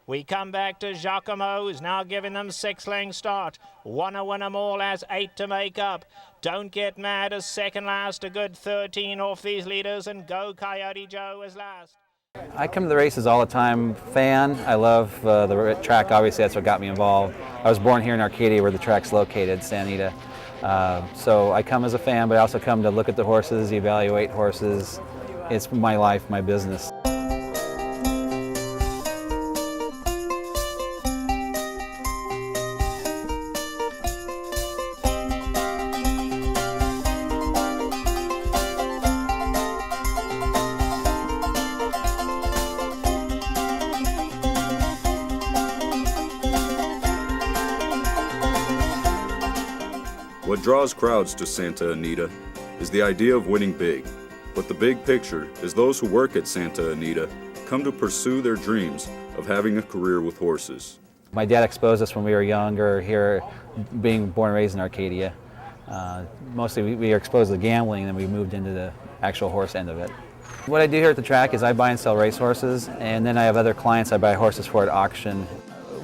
We come back to Giacomo, who's now giving them 6-length start. Wanna win them all, has 8 to make up. Don't Get Mad as second last, a good 13 off these leaders, and Go Coyote Joe is last. I come to the races all the time. Fan. I love the track, obviously that's what got me involved. I was born here in Arcadia where the track's located, Anita. So I come as a fan, but I also come to look at the horses, evaluate horses. It's my life, my business. What draws crowds to Santa Anita is the idea of winning big. But the big picture is those who work at Santa Anita come to pursue their dreams of having a career with horses. My dad exposed us when we were younger here, being born and raised in Arcadia. Mostly we were exposed to gambling, and then we moved into the actual horse end of it. What I do here at the track is I buy and sell race horses, and then I have other clients I buy horses for at auction.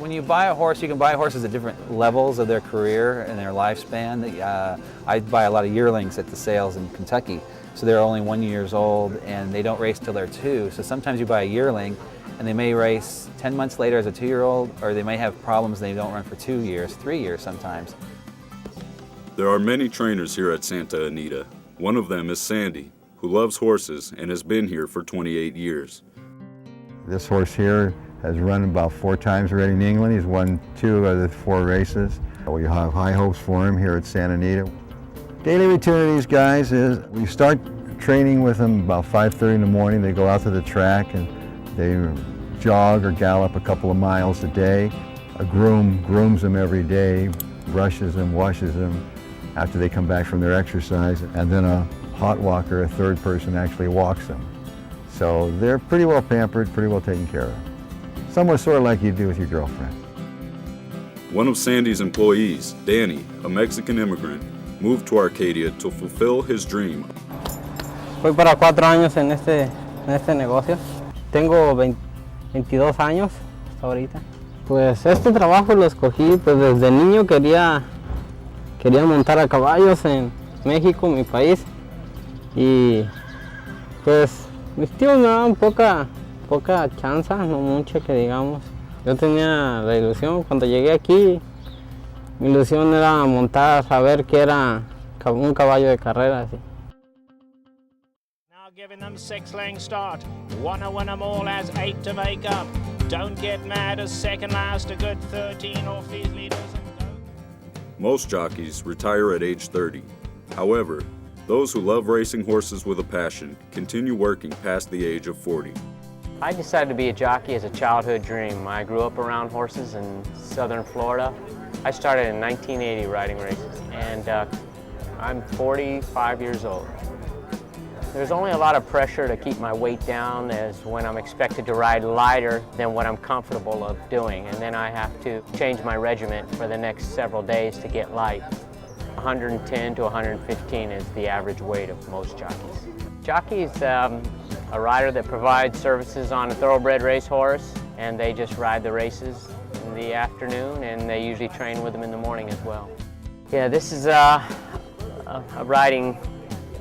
When you buy a horse, you can buy horses at different levels of their career and their lifespan. I buy a lot of yearlings at the sales in Kentucky, so they're only 1 year old and they don't race till they're 2. So sometimes you buy a yearling and they may race 10 months later as a 2-year-old, or they may have problems and they don't run for 2 years, 3 years sometimes. There are many trainers here at Santa Anita. One of them is Sandy, who loves horses and has been here for 28 years. This horse here has run about 4 times already in England. He's won 2 of the 4 races. We have high hopes for him here at Santa Anita. Daily routine of these guys is we start training with them about 5:30 in the morning. They go out to the track and they jog or gallop a couple of miles a day. A groom grooms them every day, brushes them, washes them after they come back from their exercise, and then a hot walker, a third person, actually walks them. So they're pretty well pampered, pretty well taken care of. Somewhat sort of like you do with your girlfriend. One of Sandy's employees, Danny, a Mexican immigrant, moved to Arcadia to fulfill his dream. Voy para 4 años en este negocio. Tengo 22 años hasta ahorita. Pues este trabajo lo escogí, pues desde niño quería montar a caballos en México, mi país. Y pues mis tíos me daban poca chance, no mucha que digamos. Yo tenía la ilusión, cuando llegué aquí, mi ilusión era montar, saber que era un caballo de carrera. Así. Now giving them 6-length start. Wanna win them all, has 8 to make up. Don't Get Mad as second last, a good 13 off these leaders. Most jockeys retire at age 30. However, those who love racing horses with a passion continue working past the age of 40. I decided to be a jockey as a childhood dream. I grew up around horses in southern Florida. I started in 1980 riding races, and I'm 45 years old. There's only a lot of pressure to keep my weight down as when I'm expected to ride lighter than what I'm comfortable of doing, and then I have to change my regiment for the next several days to get light. 110 to 115 is the average weight of most jockeys. Jockey's a rider that provides services on a thoroughbred racehorse, and they just ride the races in the afternoon, and they usually train with them in the morning as well. Yeah, this is a riding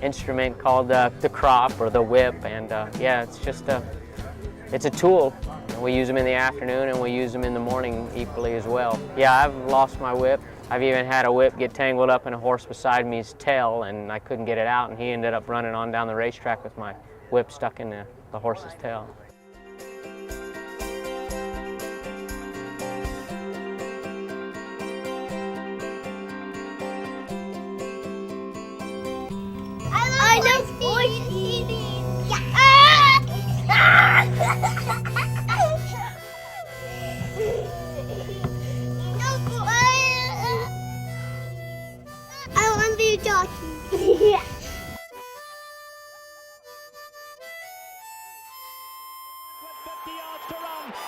instrument called the crop or the whip, and yeah, it's a tool. We use them in the afternoon and we use them in the morning equally as well. Yeah, I've lost my whip. I've even had a whip get tangled up in a horse beside me's tail, and I couldn't get it out, and he ended up running on down the racetrack with my whip stuck in the horse's tail. I love horse eating. I want to be a jockey.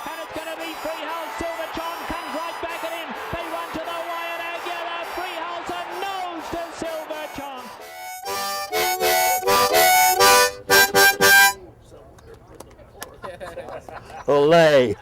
And it's going to be Freehouse. Silverchon comes right back at him. They run to the wire together. Freehouse a nose to Silverchon. Olay.